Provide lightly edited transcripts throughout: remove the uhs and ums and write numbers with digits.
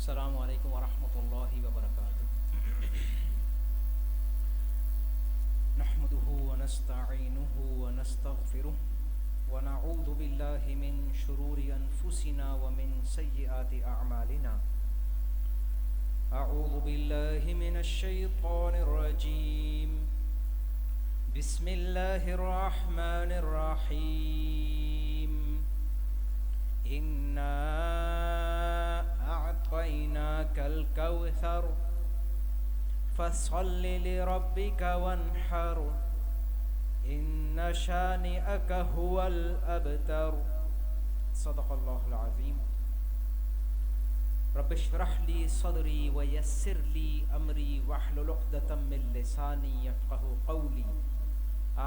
السلام علیکم ورحمۃ اللہ وبرکاتہ۔ نحمده ونستعینه ونستغفره ونعوذ باللہ من شرور انفسنا ومن سیئات اعمالنا۔ اعوذ باللہ من الشیطان الرجیم، بسم اللہ الرحمن الرحیم۔ انا اعطیناک الکوثر فصل لربک وانحر ان شانئک هو الابتر۔ صدق اللہ العظیم۔ رب اشرح لی صدری ویسر لی امری واحلل عقدۃ من لسانی یفقہوا قولی،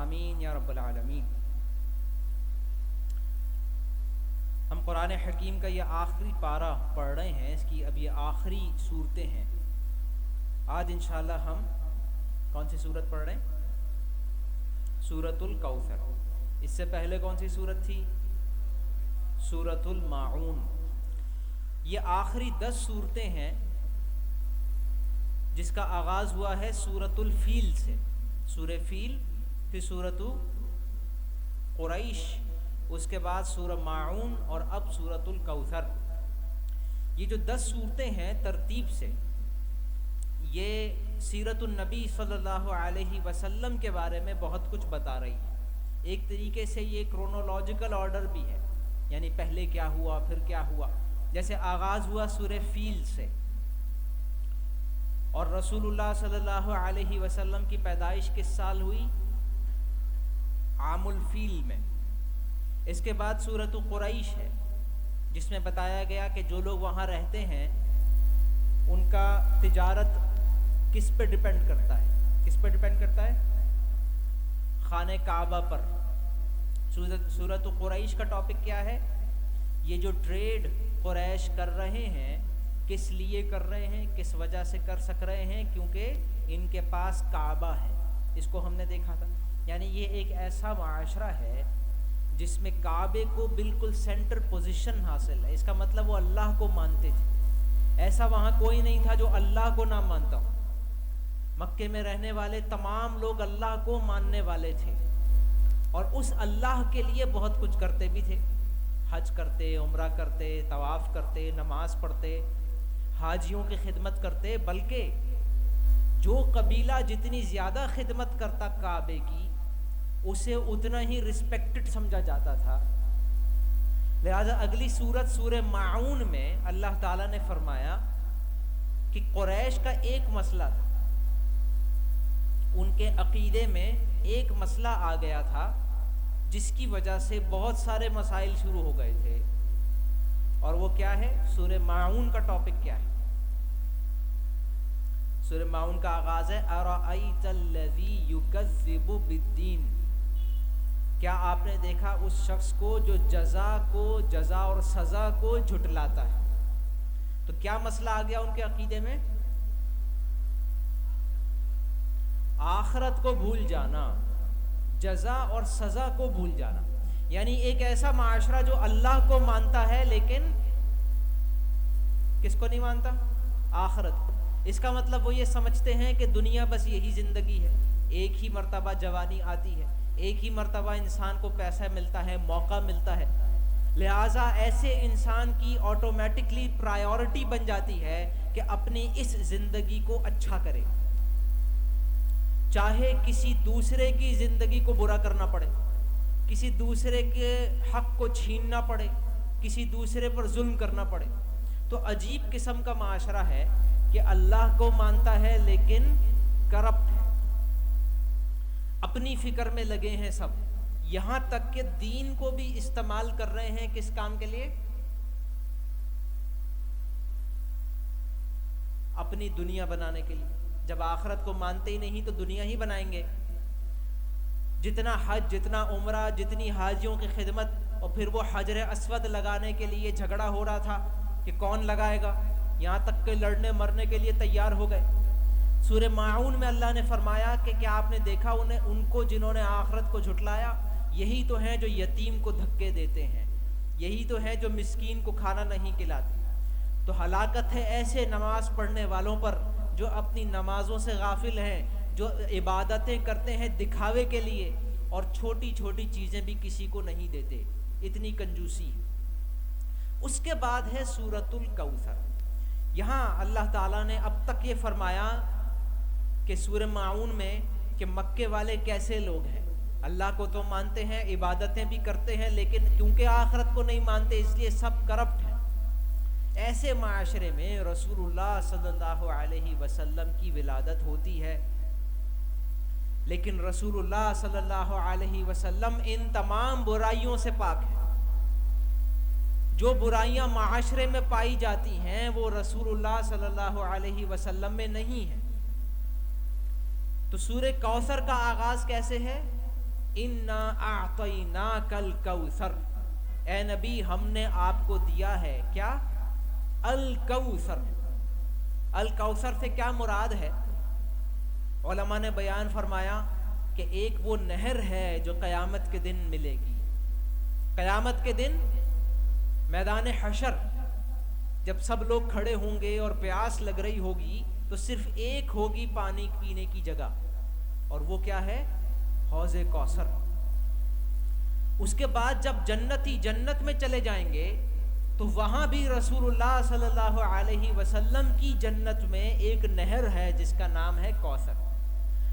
آمین یا رب العالمین۔ ہم قرآن حکیم کا یہ آخری پارہ پڑھ رہے ہیں، اس کی اب یہ آخری صورتیں ہیں۔ آج انشاءاللہ ہم کون سی صورت پڑھ رہے ہیں؟ سورۃ الکوثر۔ اس سے پہلے کون سی صورت تھی؟ سورۃ الماعون۔ یہ آخری 10 صورتیں ہیں جس کا آغاز ہوا ہے سورۃ الفیل سے۔ سورہ فیل، پھر سورۃ قریش، اس کے بعد سورہ ماعون اور اب سورۃ الکوثر۔ یہ جو 10 صورتیں ہیں ترتیب سے، یہ سیرت النبی صلی اللہ علیہ وسلم کے بارے میں بہت کچھ بتا رہی ہے۔ ایک طریقے سے یہ کرونولوجیکل آرڈر بھی ہے، یعنی پہلے کیا ہوا پھر کیا ہوا۔ جیسے آغاز ہوا سورہ فیل سے، اور رسول اللہ صلی اللہ علیہ وسلم کی پیدائش کس سال ہوئی؟ عام الفیل میں۔ اس کے بعد سورۃ قریش ہے، جس میں بتایا گیا کہ جو لوگ وہاں رہتے ہیں ان کا تجارت کس پہ ڈیپینڈ کرتا ہے؟ کس پہ ڈیپینڈ کرتا ہے؟ خانہ کعبہ پر۔ سورۃ قریش کا ٹاپک کیا ہے؟ یہ جو ٹریڈ قریش کر رہے ہیں، کس لیے کر رہے ہیں، کس وجہ سے کر سک رہے ہیں؟ کیونکہ ان کے پاس کعبہ ہے۔ اس کو ہم نے دیکھا تھا، یعنی یہ ایک ایسا معاشرہ ہے جس میں کعبے کو بالکل سینٹر پوزیشن حاصل ہے۔ اس کا مطلب وہ اللہ کو مانتے تھے۔ ایسا وہاں کوئی نہیں تھا جو اللہ کو نہ مانتا ہو۔ مکے میں رہنے والے تمام لوگ اللہ کو ماننے والے تھے، اور اس اللہ کے لیے بہت کچھ کرتے بھی تھے۔ حج کرتے، عمرہ کرتے، طواف کرتے، نماز پڑھتے، حاجیوں کی خدمت کرتے، بلکہ جو قبیلہ جتنی زیادہ خدمت کرتا کعبے کی، اسے اتنا ہی رسپیکٹڈ سمجھا جاتا تھا۔ لہذا اگلی سورت سورہ ماعون میں اللہ تعالیٰ نے فرمایا کہ قریش کا ایک مسئلہ تھا، ان کے عقیدے میں ایک مسئلہ آ گیا تھا جس کی وجہ سے بہت سارے مسائل شروع ہو گئے تھے، اور وہ کیا ہے؟ سورہ ماعون کا ٹاپک کیا ہے؟ سورہ ماعون کا آغاز ہے اَرَأَيْتَ الَّذِي يُكَذِّبُ بِالدِّينِ۔ کیا آپ نے دیکھا اس شخص کو جو جزا اور سزا کو جھٹلاتا ہے؟ تو کیا مسئلہ آ گیا ان کے عقیدے میں؟ آخرت کو بھول جانا، جزا اور سزا کو بھول جانا۔ یعنی ایک ایسا معاشرہ جو اللہ کو مانتا ہے لیکن کس کو نہیں مانتا؟ آخرت کو۔ اس کا مطلب وہ یہ سمجھتے ہیں کہ دنیا بس یہی زندگی ہے، ایک ہی مرتبہ جوانی آتی ہے، ایک ہی مرتبہ انسان کو پیسہ ملتا ہے، موقع ملتا ہے۔ لہٰذا ایسے انسان کی آٹومیٹکلی پرائیورٹی بن جاتی ہے کہ اپنی اس زندگی کو اچھا کرے، چاہے کسی دوسرے کی زندگی کو برا کرنا پڑے، کسی دوسرے کے حق کو چھیننا پڑے، کسی دوسرے پر ظلم کرنا پڑے۔ تو عجیب قسم کا معاشرہ ہے کہ اللہ کو مانتا ہے لیکن کرپٹ ہے، اپنی فکر میں لگے ہیں سب، یہاں تک کہ دین کو بھی استعمال کر رہے ہیں کس کام کے لیے؟ اپنی دنیا بنانے کے لیے۔ جب آخرت کو مانتے ہی نہیں تو دنیا ہی بنائیں گے۔ جتنا حج، جتنا عمرہ، جتنی حاجیوں کی خدمت، اور پھر وہ حجر اسود لگانے کے لیے جھگڑا ہو رہا تھا کہ کون لگائے گا، یہاں تک کہ لڑنے مرنے کے لیے تیار ہو گئے۔ سورہ ماعون میں اللہ نے فرمایا کہ کیا آپ نے دیکھا ان کو جنہوں نے آخرت کو جھٹلایا، یہی تو ہیں جو یتیم کو دھکے دیتے ہیں، یہی تو ہیں جو مسکین کو کھانا نہیں کھلاتے۔ تو تو ہلاکت ہے ایسے نماز پڑھنے والوں پر جو اپنی نمازوں سے غافل ہیں، جو عبادتیں کرتے ہیں دکھاوے کے لیے اور چھوٹی چھوٹی چیزیں بھی کسی کو نہیں دیتے، اتنی کنجوسی۔ اس کے بعد ہے سورۃ الکوثر۔ یہاں اللہ تعالیٰ نے اب تک یہ فرمایا کہ سورہ معون میں کہ مکے والے کیسے لوگ ہیں، اللہ کو تو مانتے ہیں، عبادتیں بھی کرتے ہیں، لیکن کیونکہ آخرت کو نہیں مانتے اس لیے سب کرپٹ ہیں۔ ایسے معاشرے میں رسول اللہ صلی اللہ علیہ وسلم کی ولادت ہوتی ہے، لیکن رسول اللہ صلی اللہ علیہ وسلم ان تمام برائیوں سے پاک ہیں۔ جو برائیاں معاشرے میں پائی جاتی ہیں وہ رسول اللہ صلی اللہ علیہ وسلم میں نہیں ہیں۔ تو سورہ کوثر کا آغاز کیسے ہے؟ اِنَّا أَعْطَيْنَاكَ الْكَوْثَرَ، اے نبی ہم نے آپ کو دیا ہے کیا؟ الکوثر۔ الکوثر سے کیا مراد ہے؟ علماء نے بیان فرمایا کہ ایک وہ نہر ہے جو قیامت کے دن ملے گی۔ قیامت کے دن میدان حشر جب سب لوگ کھڑے ہوں گے اور پیاس لگ رہی ہوگی تو صرف ایک ہوگی پانی پینے کی جگہ، اور وہ کیا ہے؟ حوض کوثر۔ اس کے بعد جب جنتی جنت میں چلے جائیں گے تو وہاں بھی رسول اللہ صلی اللہ علیہ وسلم کی جنت میں ایک نہر ہے جس کا نام ہے کوثر۔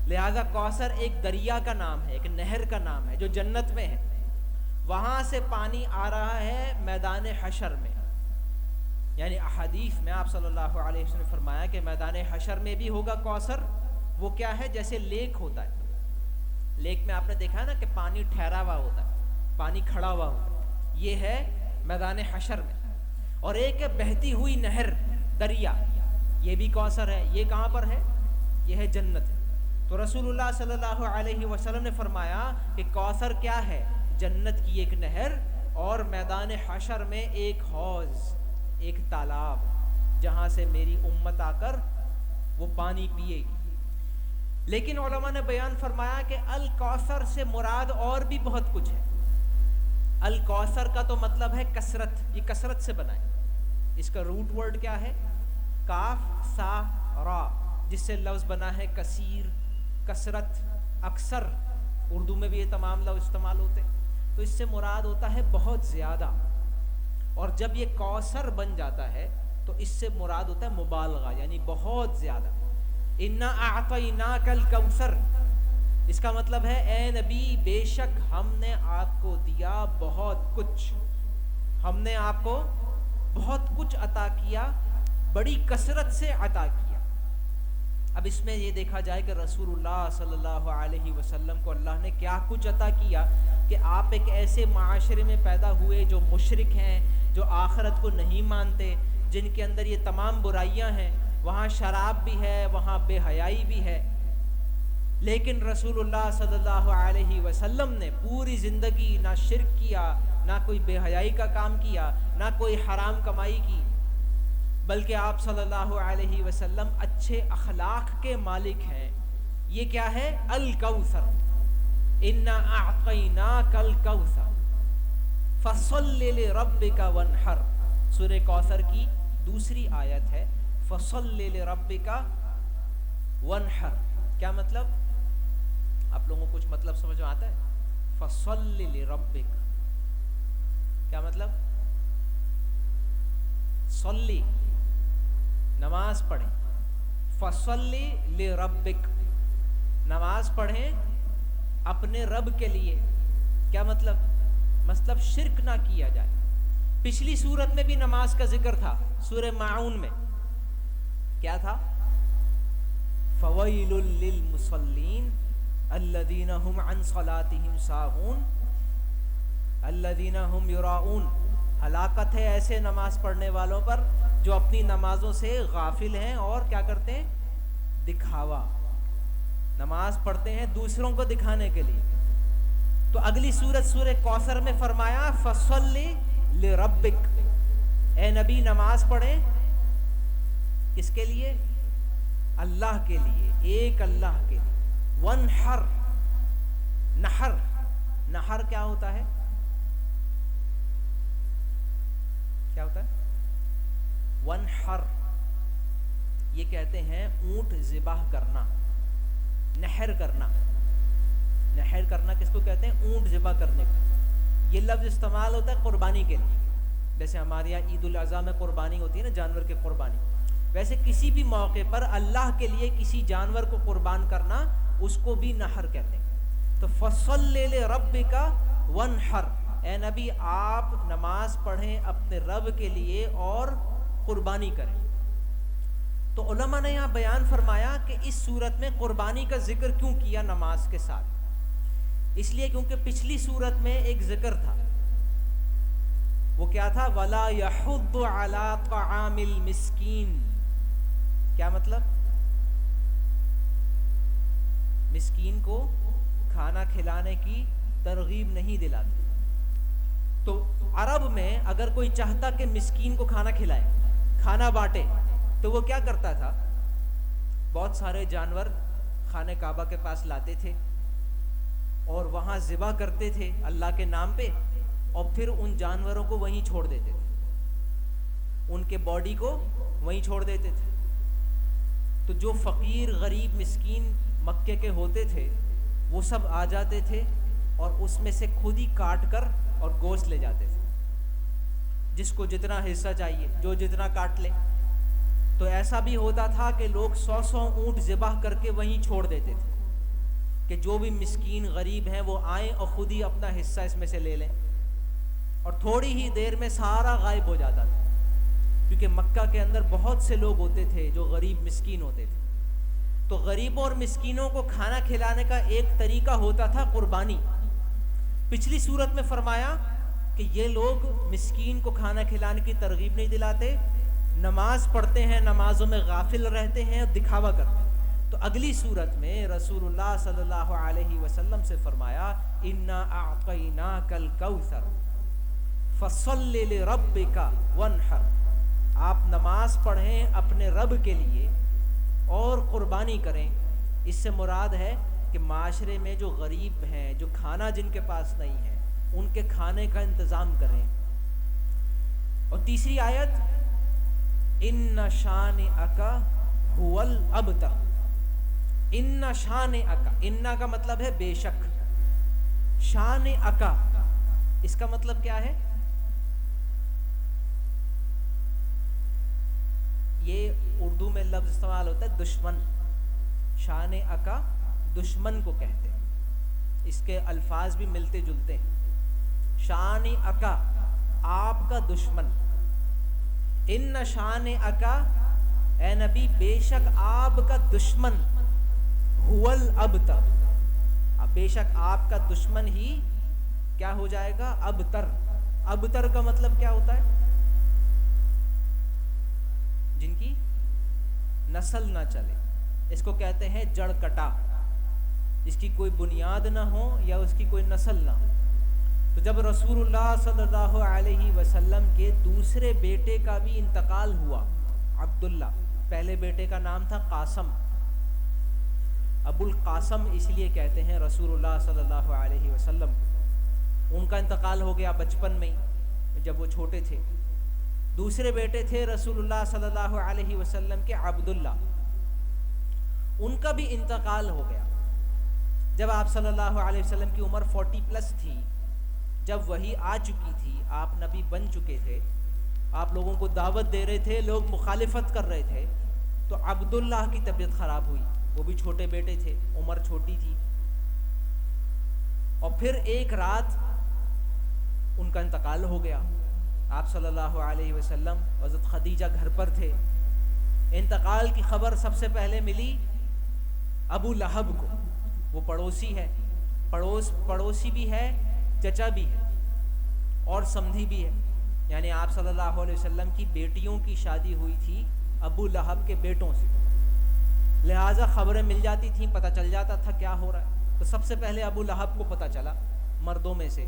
لہذا کوثر ایک دریا کا نام ہے، ایک نہر کا نام ہے جو جنت میں ہے۔ وہاں سے پانی آ رہا ہے میدان حشر میں، یعنی احادیث میں آپ صلی اللہ علیہ وسلم نے فرمایا کہ میدان حشر میں بھی ہوگا کوثر۔ وہ کیا ہے؟ جیسے لیک ہوتا ہے، لیک میں آپ نے دیکھا ہے نا کہ پانی ٹھہرا ہوا ہوتا ہے، پانی کھڑا ہوا ہوتا ہے، یہ ہے میدان حشر میں۔ اور ایک ہے بہتی ہوئی نہر، دریا، یہ بھی کوثر ہے۔ یہ کہاں پر ہے؟ یہ ہے جنت۔ تو رسول اللہ صلی اللہ علیہ وسلم نے فرمایا کہ کوثر کیا ہے؟ جنت کی ایک نہر، اور میدان حشر میں ایک حوض، ایک تالاب، جہاں سے میری امت آ کر وہ پانی پیے گی۔ لیکن علماء نے بیان فرمایا کہ الکوثر سے مراد اور بھی بہت کچھ ہے۔ الکوثر کا تو مطلب ہے کثرت، یہ کثرت سے بنا ہے۔ اس کا روٹ ورڈ کیا ہے؟ کاف سا را، جس سے لفظ بنا ہے کثیر، کثرت، اکثر۔ اردو میں بھی یہ تمام لفظ استعمال ہوتے ہیں۔ تو اس سے مراد ہوتا ہے بہت زیادہ، اور جب یہ کوثر بن جاتا ہے تو اس سے مراد ہوتا ہے مبالغہ، یعنی بہت زیادہ۔ اِنَّا أَعْطَيْنَاكَ الْكَوْثَرَ، اس کا مطلب ہے اے نبی بے شک ہم نے آپ کو دیا بہت کچھ، ہم نے آپ کو بہت کچھ عطا کیا، بڑی کثرت سے عطا کیا۔ اب اس میں یہ دیکھا جائے کہ رسول اللہ صلی اللہ علیہ وسلم کو اللہ نے کیا کچھ عطا کیا کہ آپ ایک ایسے معاشرے میں پیدا ہوئے جو مشرک ہیں، جو آخرت کو نہیں مانتے، جن کے اندر یہ تمام برائیاں ہیں، وہاں شراب بھی ہے، وہاں بے حیائی بھی ہے، لیکن رسول اللہ صلی اللہ علیہ وسلم نے پوری زندگی نہ شرک کیا، نہ کوئی بے حیائی کا کام کیا، نہ کوئی حرام کمائی کی، بلکہ آپ صلی اللہ علیہ وسلم اچھے اخلاق کے مالک ہیں۔ یہ کیا ہے؟ الکوثر۔ اِنَّا أَعْطَيْنَاكَ الْكَوْثَرَ فَصَلِّ لِرَبِّكَ وَانْحَرْ، سورہ کوثر کی دوسری آیت ہے، فَصَلِّ لِرَبِّكَ وَانْحَرْ۔ کیا مطلب؟ آپ لوگوں کو کچھ مطلب سمجھ میں آتا ہے؟ فَصَلِّ لِرَبِّكَ کیا مطلب؟ صلی، نماز پڑھیں، فَصَلِّ لِرَبِّكَ، نماز پڑھیں اپنے رب کے لیے۔ کیا مطلب؟ مطلب شرک نہ کیا جائے۔ پچھلی سورت میں بھی نماز کا ذکر تھا، سورہ معون میں کیا تھا؟ فَوَيْلٌ لِّلْمُصَلِّينَ الَّذِينَ هُمْ عَنْ صَلَاتِهِمْ سَاهُونَ الَّذِينَ هُمْ يُرَاءُونَ، ہلاکت ہے ایسے نماز پڑھنے والوں پر جو اپنی نمازوں سے غافل ہیں اور کیا کرتے ہیں؟ دکھاوا، نماز پڑھتے ہیں دوسروں کو دکھانے کے لیے۔ تو اگلی سورت سورہ کوثر میں فرمایا فَصَلِّ لِرَبِّكَ، اے نبی نماز پڑھیں کس کے لیے؟ اللہ کے لیے، ایک اللہ کے لیے۔ وَانْحَرْ، نحر، نحر کیا ہوتا ہے؟ کیا ہوتا ہے؟ ونحر، یہ کہتے ہیں اونٹ ذبح کرنا، نحر کرنا۔ نحر کرنا کس کو کہتے ہیں؟ اونٹ ذبح کرنے کو۔ یہ لفظ استعمال ہوتا ہے قربانی کے لیے، جیسے ہمارے یہاں عید الاضحیٰ میں قربانی ہوتی ہے نا، جانور کی قربانی، ویسے کسی بھی موقع پر اللہ کے لیے کسی جانور کو قربان کرنا اس کو بھی نحر کہتے ہیں۔ تو فصلی لربک وانحر، اے نبی آپ نماز پڑھیں اپنے رب کے لیے اور قربانی کریں۔ تو علماء نے یہاں بیان فرمایا کہ اس صورت میں قربانی کا ذکر کیوں کیا نماز کے ساتھ؟ اس لیے کیونکہ پچھلی صورت میں ایک ذکر تھا، وہ کیا تھا؟ وَلَا يَحُضُّ عَلَىٰ طَعَامِ الْمِسْكِينِ۔ کیا مطلب؟ مسکین کو کھانا کھلانے کی ترغیب نہیں دلاتے۔ تو عرب میں اگر کوئی چاہتا کہ مسکین کو کھانا کھلائے، کھانا بانٹے، تو وہ کیا کرتا تھا؟ بہت سارے جانور خانہ کعبہ کے پاس لاتے تھے اور وہاں ذبح کرتے تھے اللہ کے نام پہ، اور پھر ان جانوروں کو وہیں چھوڑ دیتے تھے، ان کے باڈی کو وہیں چھوڑ دیتے تھے۔ تو جو فقیر غریب مسکین مکے کے ہوتے تھے وہ سب آ جاتے تھے اور اس میں سے خود ہی کاٹ کر اور گوشت لے جاتے تھے، جس کو جتنا حصہ چاہیے، جو جتنا کاٹ لے۔ تو ایسا بھی ہوتا تھا کہ لوگ 100 اونٹ ذبح کر کے وہیں چھوڑ دیتے تھے کہ جو بھی مسکین غریب ہیں وہ آئیں اور خود ہی اپنا حصہ اس میں سے لے لیں، اور تھوڑی ہی دیر میں سارا غائب ہو جاتا تھا، کیونکہ مکہ کے اندر بہت سے لوگ ہوتے تھے جو غریب مسکین ہوتے تھے۔ تو غریبوں اور مسکینوں کو کھانا کھلانے کا ایک طریقہ ہوتا تھا قربانی۔ پچھلی صورت میں فرمایا کہ یہ لوگ مسکین کو کھانا کھلانے کی ترغیب نہیں دلاتے، نماز پڑھتے ہیں، نمازوں میں غافل رہتے ہیں اور دکھاوا کرتے ہیں۔ تو اگلی صورت میں رسول اللہ صلی اللہ علیہ وسلم سے فرمایا انا اعطیناک الکوثر فصل لربک وانحر، آپ نماز پڑھیں اپنے رب کے لیے اور قربانی کریں۔ اس سے مراد ہے کہ معاشرے میں جو غریب ہیں، جو کھانا جن کے پاس نہیں ہے، ان کے کھانے کا انتظام کریں۔ اور تیسری آیت ان شانئک هو الابتر، ان شانئک، ان کا مطلب ہے بے شک، شانئک اس کا مطلب کیا ہے؟ یہ اردو میں لفظ استعمال ہوتا ہے دشمن، شانئک دشمن کو کہتے ہیں، اس کے الفاظ بھی ملتے جلتے ہیں۔ شانئک آپ کا دشمن، ان شانئک اے نبی بے شک آپ کا دشمن، هو الابتر، اب بے شک آپ کا دشمن ہی کیا ہو جائے گا؟ ابتر۔ ابتر کا مطلب کیا ہوتا ہے؟ جن کی نسل نہ چلے، اس کو کہتے ہیں جڑ کٹا، اس کی کوئی بنیاد نہ ہو یا اس کی کوئی نسل نہ ہو۔ تو جب رسول اللہ صلی اللہ علیہ وسلم کے دوسرے بیٹے کا بھی انتقال ہوا، عبداللہ، پہلے بیٹے کا نام تھا قاسم، ابو القاسم اس لیے کہتے ہیں رسول اللہ صلی اللہ علیہ وسلم، ان کا انتقال ہو گیا بچپن میں جب وہ چھوٹے تھے۔ دوسرے بیٹے تھے رسول اللہ صلی اللہ علیہ وسلم کے عبداللہ، ان کا بھی انتقال ہو گیا جب آپ صلی اللہ علیہ وسلم کی عمر 40+ تھی، جب وحی آ چکی تھی، آپ نبی بن چکے تھے، آپ لوگوں کو دعوت دے رہے تھے، لوگ مخالفت کر رہے تھے، تو عبداللہ کی طبیعت خراب ہوئی، وہ بھی چھوٹے بیٹے تھے، عمر چھوٹی تھی، اور پھر ایک رات ان کا انتقال ہو گیا۔ آپ صلی اللہ علیہ وسلم حضرت خدیجہ گھر پر تھے، انتقال کی خبر سب سے پہلے ملی ابو لہب کو، وہ پڑوسی ہے، پڑوسی بھی ہے، چچا بھی ہے اور سمدھی بھی ہے، یعنی آپ صلی اللہ علیہ وسلم کی بیٹیوں کی شادی ہوئی تھی ابو لہب کے بیٹوں سے، لہٰذا خبریں مل جاتی تھیں، پتہ چل جاتا تھا کیا ہو رہا ہے۔ تو سب سے پہلے ابو لہب کو پتہ چلا مردوں میں سے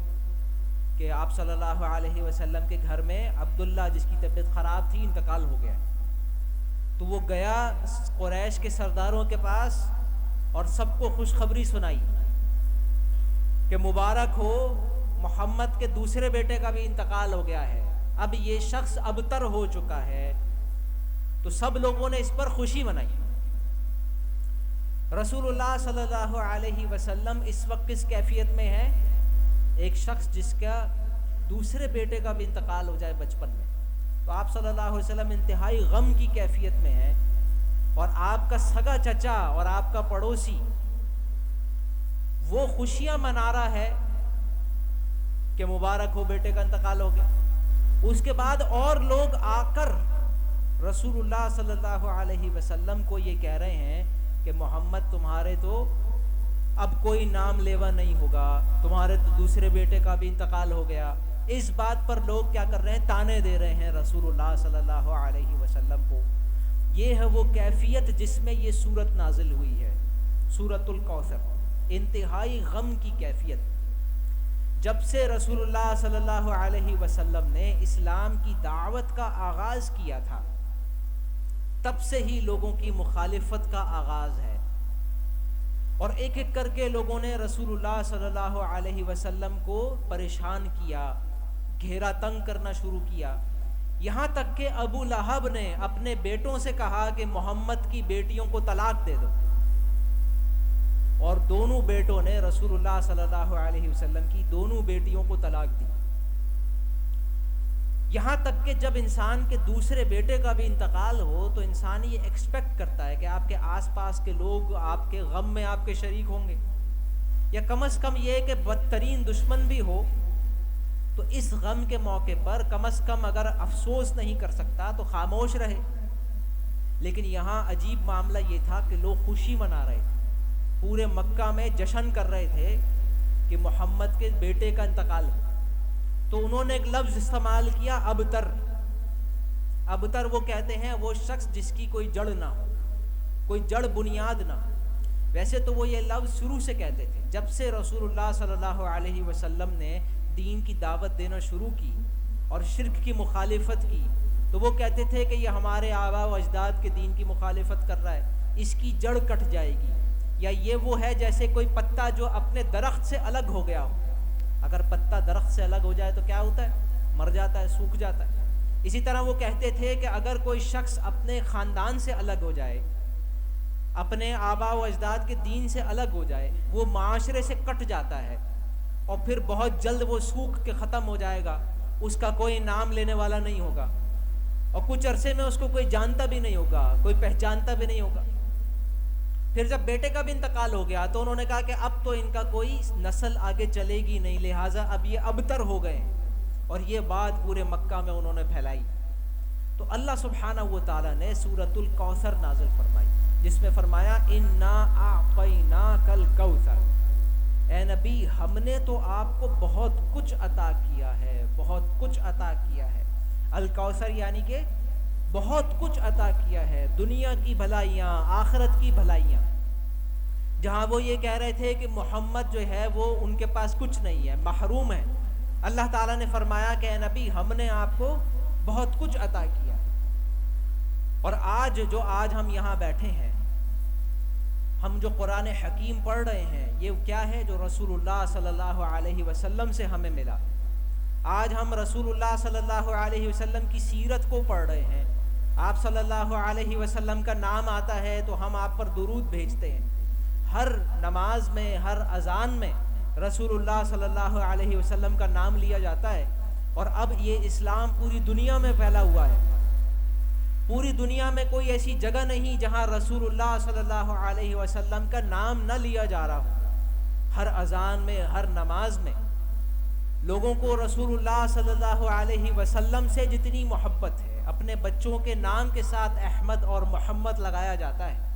کہ آپ صلی اللہ علیہ وسلم کے گھر میں عبداللہ جس کی طبیعت خراب تھی انتقال ہو گیا، تو وہ گیا قریش کے سرداروں کے پاس اور سب کو خوشخبری سنائی کہ مبارک ہو، محمد کے دوسرے بیٹے کا بھی انتقال ہو گیا ہے، اب یہ شخص ابتر ہو چکا ہے، تو سب لوگوں نے اس پر خوشی منائی۔ رسول اللہ صلی اللہ علیہ وسلم اس وقت کس کیفیت میں ہے؟ ایک شخص جس کا دوسرے بیٹے کا بھی انتقال ہو جائے بچپن میں، تو آپ صلی اللہ علیہ وسلم انتہائی غم کی کیفیت میں ہیں، اور آپ کا سگا چچا اور آپ کا پڑوسی وہ خوشیاں منا رہا ہے کہ مبارک ہو بیٹے کا انتقال ہو گیا۔ اس کے بعد اور لوگ آ کر رسول اللہ صلی اللہ علیہ وسلم کو یہ کہہ رہے ہیں کہ محمد تمہارے تو اب کوئی نام لیوا نہیں ہوگا، تمہارے تو دوسرے بیٹے کا بھی انتقال ہو گیا۔ اس بات پر لوگ کیا کر رہے ہیں؟ تانے دے رہے ہیں رسول اللہ صلی اللہ علیہ وسلم کو۔ یہ ہے وہ کیفیت جس میں یہ سورت نازل ہوئی ہے، سورۃ الکوثر، انتہائی غم کی کیفیت۔ جب سے رسول اللہ صلی اللہ علیہ وسلم نے اسلام کی دعوت کا آغاز کیا تھا، تب سے ہی لوگوں کی مخالفت کا آغاز ہے، اور ایک ایک کر کے لوگوں نے رسول اللہ صلی اللہ علیہ وسلم کو پریشان کیا، گھیرا تنگ کرنا شروع کیا، یہاں تک کہ ابو لہب نے اپنے بیٹوں سے کہا کہ محمد کی بیٹیوں کو طلاق دے دو، اور دونوں بیٹوں نے رسول اللہ صلی اللہ علیہ وسلم کی دونوں بیٹیوں کو طلاق دی۔ یہاں تک کہ جب انسان کے دوسرے بیٹے کا بھی انتقال ہو تو انسان یہ ایکسپیکٹ کرتا ہے کہ آپ کے آس پاس کے لوگ آپ کے غم میں آپ کے شریک ہوں گے، یا کم از کم یہ کہ بدترین دشمن بھی ہو تو اس غم کے موقع پر کم از کم اگر افسوس نہیں کر سکتا تو خاموش رہے۔ لیکن یہاں عجیب معاملہ یہ تھا کہ لوگ خوشی منا رہے تھے، پورے مکہ میں جشن کر رہے تھے کہ محمد کے بیٹے کا انتقال ہو۔ تو انہوں نے ایک لفظ استعمال کیا، ابتر۔ ابتر وہ کہتے ہیں وہ شخص جس کی کوئی جڑ نہ ہو، کوئی جڑ بنیاد نہ ہو۔ ویسے تو وہ یہ لفظ شروع سے کہتے تھے، جب سے رسول اللہ صلی اللہ علیہ وسلم نے دین کی دعوت دینا شروع کی اور شرک کی مخالفت کی، تو وہ کہتے تھے کہ یہ ہمارے آباء و اجداد کے دین کی مخالفت کر رہا ہے، اس کی جڑ کٹ جائے گی، یا یہ وہ ہے جیسے کوئی پتا جو اپنے درخت سے الگ ہو گیا ہو۔ اگر پتا درخت سے الگ ہو جائے تو کیا ہوتا ہے؟ مر جاتا ہے، سوکھ جاتا ہے۔ اسی طرح وہ کہتے تھے کہ اگر کوئی شخص اپنے خاندان سے الگ ہو جائے، اپنے آباء و اجداد کے دین سے الگ ہو جائے، وہ معاشرے سے کٹ جاتا ہے، اور پھر بہت جلد وہ سوکھ کے ختم ہو جائے گا، اس کا کوئی نام لینے والا نہیں ہوگا، اور کچھ عرصے میں اس کو کوئی جانتا بھی نہیں ہوگا، کوئی پہچانتا بھی نہیں ہوگا۔ پھر جب بیٹے کا بھی انتقال ہو گیا تو انہوں نے کہا کہ اب تو ان کا کوئی نسل آگے چلے گی نہیں، لہٰذا اب یہ ابتر ہو گئے، اور یہ بات پورے مکہ میں انہوں نے پھیلائی۔ تو اللہ سبحانہ و تعالیٰ نے سورۃ الکوثر نازل فرمائی، جس میں فرمایا انا اعطیناک الکوثر، اے نبی ہم نے تو آپ کو بہت کچھ عطا کیا ہے، بہت کچھ عطا کیا ہے۔ الکوثر یعنی کہ بہت کچھ عطا کیا ہے، دنیا کی بھلائیاں، آخرت کی بھلائیاں۔ جہاں وہ یہ کہہ رہے تھے کہ محمد جو ہے وہ ان کے پاس کچھ نہیں ہے، محروم ہے، اللہ تعالیٰ نے فرمایا کہ اے نبی ہم نے آپ کو بہت کچھ عطا کیا۔ اور آج ہم یہاں بیٹھے ہیں، ہم جو قرآن حکیم پڑھ رہے ہیں، یہ کیا ہے؟ جو رسول اللہ صلی اللہ علیہ وسلم سے ہمیں ملا۔ آج ہم رسول اللہ صلی اللہ علیہ وسلم کی سیرت کو پڑھ رہے ہیں، آپ صلی اللہ علیہ وسلم کا نام آتا ہے تو ہم آپ پر درود بھیجتے ہیں، ہر نماز میں، ہر اذان میں رسول اللہ صلی اللہ علیہ وسلم کا نام لیا جاتا ہے۔ اور اب یہ اسلام پوری دنیا میں پھیلا ہوا ہے، پوری دنیا میں کوئی ایسی جگہ نہیں جہاں رسول اللہ صلی اللہ علیہ وسلم کا نام نہ لیا جا رہا ہو۔ ہر اذان میں، ہر نماز میں لوگوں کو رسول اللہ صلی اللہ علیہ وسلم سے جتنی محبت ہے، اپنے بچوں کے نام کے ساتھ احمد اور محمد لگایا جاتا ہے۔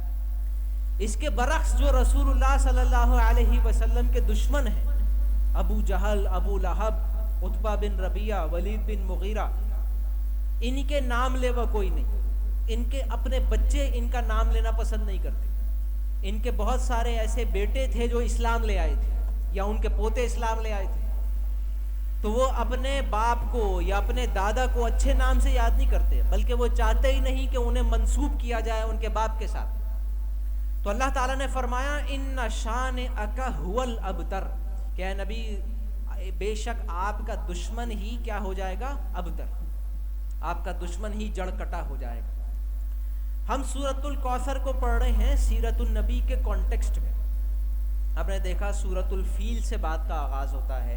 اس کے برعکس جو رسول اللہ صلی اللہ علیہ وسلم کے دشمن ہیں، ابو جہل، ابو لہب، عتبہ بن ربیعہ، ولید بن مغیرہ، ان کے نام لیوا کوئی نہیں، ان کے اپنے بچے ان کا نام لینا پسند نہیں کرتے۔ ان کے بہت سارے ایسے بیٹے تھے جو اسلام لے آئے تھے، یا ان کے پوتے اسلام لے آئے تھے، تو وہ اپنے باپ کو یا اپنے دادا کو اچھے نام سے یاد نہیں کرتے، بلکہ وہ چاہتے ہی نہیں کہ انہیں منسوب کیا جائے ان کے باپ کے ساتھ۔ تو اللہ تعالیٰ نے فرمایا ان شانئک ھو الابتر، کہ اے نبی بے شک آپ کا دشمن ہی کیا ہو جائے گا؟ ابتر، آپ کا دشمن ہی جڑ کٹا ہو جائے گا۔ ہم سورۃ الکوثر کو پڑھ رہے ہیں سیرت النبی کے کانٹیکسٹ میں. آپ نے دیکھا سورۃ الفیل سے بات کا آغاز ہوتا ہے.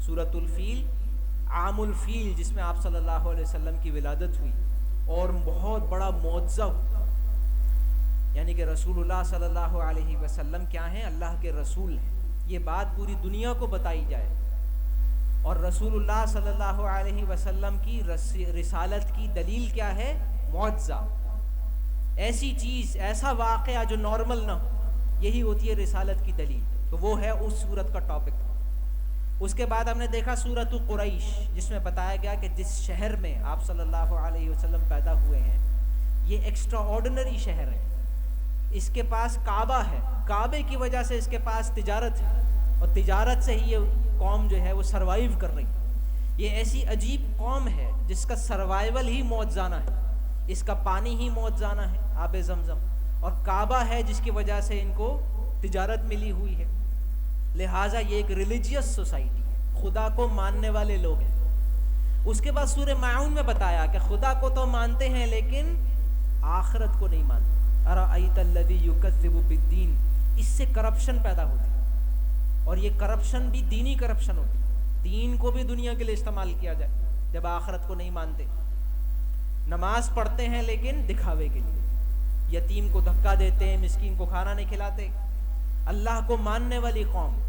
سورۃ الفیل عام الفیل، جس میں آپ صلی اللہ علیہ وسلم کی ولادت ہوئی اور بہت بڑا معجزہ ہوا، یعنی کہ رسول اللہ صلی اللہ علیہ وسلم کیا ہیں؟ اللہ کے رسول ہیں. یہ بات پوری دنیا کو بتائی جائے. اور رسول اللہ صلی اللہ علیہ وسلم کی رسالت کی دلیل کیا ہے؟ معجزہ. ایسی چیز، ایسا واقعہ جو نارمل نہ ہو، یہی ہوتی ہے رسالت کی دلیل. تو وہ ہے اس سورت کا ٹاپک. اس کے بعد ہم نے دیکھا سورۃ قریش، جس میں بتایا گیا کہ جس شہر میں آپ صلی اللہ علیہ وسلم پیدا ہوئے ہیں یہ ایکسٹرا آرڈنری شہر ہے. اس کے پاس کعبہ ہے، کعبے کی وجہ سے اس کے پاس تجارت ہے، اور تجارت سے ہی یہ قوم جو ہے وہ سروائیو کر رہی. یہ ایسی عجیب قوم ہے جس کا سروائیول ہی معجزانہ ہے. اس کا پانی ہی معجزانہ ہے، آب زمزم، اور کعبہ ہے جس کی وجہ سے ان کو تجارت ملی ہوئی ہے. لہٰذا یہ ایک ریلیجیس سوسائٹی ہے، خدا کو ماننے والے لوگ ہیں. اس کے بعد سورہ ماعون میں بتایا کہ خدا کو تو مانتے ہیں لیکن آخرت کو نہیں مانتے. ارأیت الذی یکذب بالدین. اس سے کرپشن پیدا ہوتی ہے، اور یہ کرپشن بھی دینی کرپشن ہوتی ہے. دین کو بھی دنیا کے لیے استعمال کیا جائے جب آخرت کو نہیں مانتے. نماز پڑھتے ہیں لیکن دکھاوے کے لیے، یتیم کو دھکا دیتے ہیں، مسکین کو کھانا نہیں کھلاتے. اللہ کو ماننے والی قوم.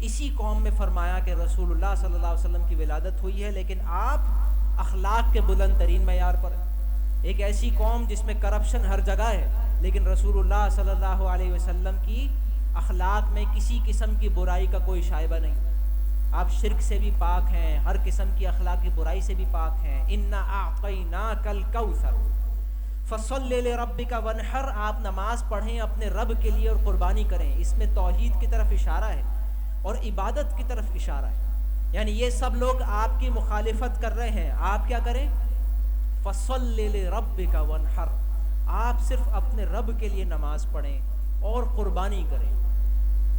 اسی قوم میں فرمایا کہ رسول اللہ صلی اللہ علیہ وسلم کی ولادت ہوئی ہے لیکن آپ اخلاق کے بلند ترین معیار پر. ایک ایسی قوم جس میں کرپشن ہر جگہ ہے لیکن رسول اللہ صلی اللہ علیہ وسلم کی اخلاق میں کسی قسم کی برائی کا کوئی شائبہ نہیں. آپ شرک سے بھی پاک ہیں، ہر قسم کی اخلاقی برائی سے بھی پاک ہیں. انا اعطیناک الکوثر فصلی لربک وانحر. آپ نماز پڑھیں اپنے رب کے لیے اور قربانی کریں. اس میں توحید کی طرف اشارہ ہے اور عبادت کی طرف اشارہ ہے. یعنی یہ سب لوگ آپ کی مخالفت کر رہے ہیں، آپ کیا کریں؟ فصلی لربک وانحر. آپ صرف اپنے رب کے لیے نماز پڑھیں اور قربانی کریں.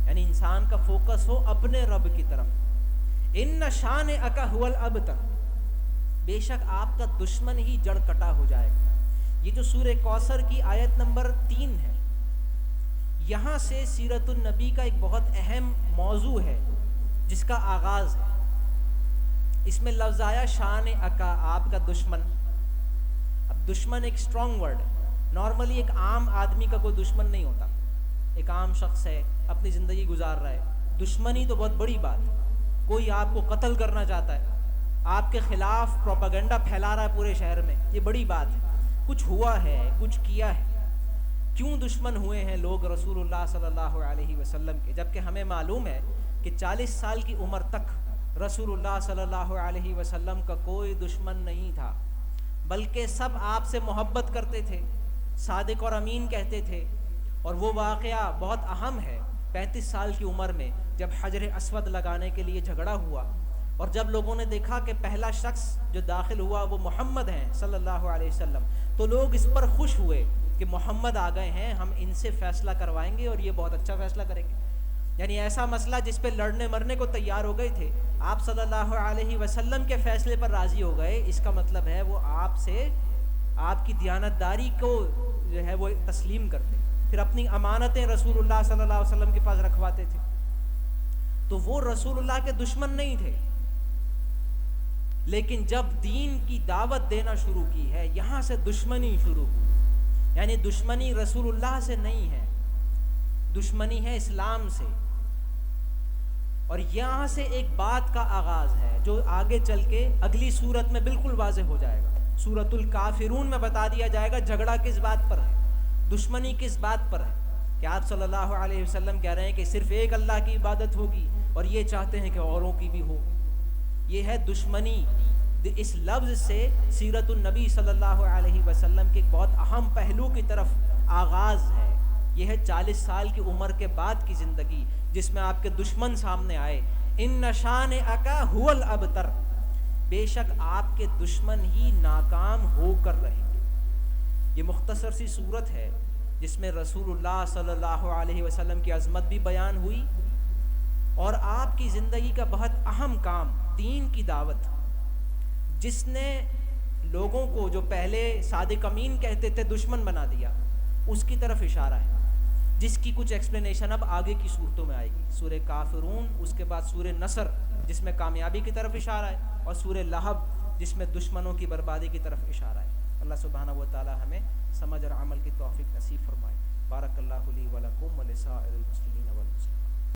یعنی انسان کا فوکس ہو اپنے رب کی طرف. ان شانئک ھو الابتر. بے شک آپ کا دشمن ہی جڑ کٹا ہو جائے گا. یہ جو سورہ کوثر کی آیت نمبر 3 ہے، یہاں سے سیرت النبی کا ایک بہت اہم موضوع ہے جس کا آغاز ہے. اس میں لفظ آیا شان اکا، آپ کا دشمن. اب دشمن ایک اسٹرانگ ورڈ ہے. نارملی ایک عام آدمی کا کوئی دشمن نہیں ہوتا. ایک عام شخص ہے، اپنی زندگی گزار رہا ہے. دشمنی تو بہت بڑی بات ہے. کوئی آپ کو قتل کرنا چاہتا ہے، آپ کے خلاف پروپیگنڈا پھیلا رہا ہے پورے شہر میں، یہ بڑی بات ہے. کچھ ہوا ہے، کچھ کیا ہے. کیوں دشمن ہوئے ہیں لوگ رسول اللہ صلی اللہ علیہ وسلم کے؟ جبکہ ہمیں معلوم ہے کہ 40 سال کی عمر تک رسول اللہ صلی اللہ علیہ وسلم کا کوئی دشمن نہیں تھا، بلکہ سب آپ سے محبت کرتے تھے، صادق اور امین کہتے تھے. اور وہ واقعہ بہت اہم ہے 35 سال کی عمر میں جب حجر اسود لگانے کے لیے جھگڑا ہوا، اور جب لوگوں نے دیکھا کہ پہلا شخص جو داخل ہوا وہ محمد ہیں صلی اللہ علیہ وسلم، تو لوگ اس پر خوش ہوئے کہ محمد آ گئے ہیں، ہم ان سے فیصلہ کروائیں گے اور یہ بہت اچھا فیصلہ کریں گے. یعنی ایسا مسئلہ جس پہ لڑنے مرنے کو تیار ہو گئے تھے، آپ صلی اللہ علیہ وسلم کے فیصلے پر راضی ہو گئے. اس کا مطلب ہے وہ آپ سے، آپ کی دیانتداری کو جو ہے وہ تسلیم کرتے، پھر اپنی امانتیں رسول اللہ صلی اللہ علیہ وسلم کے پاس رکھواتے تھے. تو وہ رسول اللہ کے دشمن نہیں تھے. لیکن جب دین کی دعوت دینا شروع کی ہے، یہاں سے دشمنی شروع ہوئی. یعنی دشمنی رسول اللہ سے نہیں ہے، دشمنی ہے اسلام سے. اور یہاں سے ایک بات کا آغاز ہے جو آگے چل کے اگلی سورت میں بالکل واضح ہو جائے گا. سورۃ الکافرون میں بتا دیا جائے گا جھگڑا کس بات پر ہے، دشمنی کس بات پر ہے. کہ آپ صلی اللہ علیہ وسلم کہہ رہے ہیں کہ صرف ایک اللہ کی عبادت ہوگی اور یہ چاہتے ہیں کہ اوروں کی بھی ہو. یہ ہے دشمنی. اس لفظ سے سیرت النبی صلی اللہ علیہ وسلم کے ایک بہت اہم پہلو کی طرف آغاز ہے. یہ ہے 40 سال کی عمر کے بعد کی زندگی جس میں آپ کے دشمن سامنے آئے. ان شانئک ھو الابتر. بے شک آپ کے دشمن ہی ناکام ہو کر رہیں گے. یہ مختصر سی صورت ہے جس میں رسول اللہ صلی اللہ علیہ وسلم کی عظمت بھی بیان ہوئی اور آپ کی زندگی کا بہت اہم کام دین کی دعوت، جس نے لوگوں کو جو پہلے صادق امین کہتے تھے دشمن بنا دیا، اس کی طرف اشارہ ہے، جس کی کچھ ایکسپلینیشن اب آگے کی صورتوں میں آئے گی. سورہ کافرون، اس کے بعد سورہ نصر جس میں کامیابی کی طرف اشارہ ہے، اور سورہ لہب جس میں دشمنوں کی بربادی کی طرف اشارہ ہے. اللہ سبحانہ و تعالی ہمیں سمجھ اور عمل کی توفیق نصیب فرمائے. بارک اللہ لی و لکم و لسائر المسلمین والمسلمات.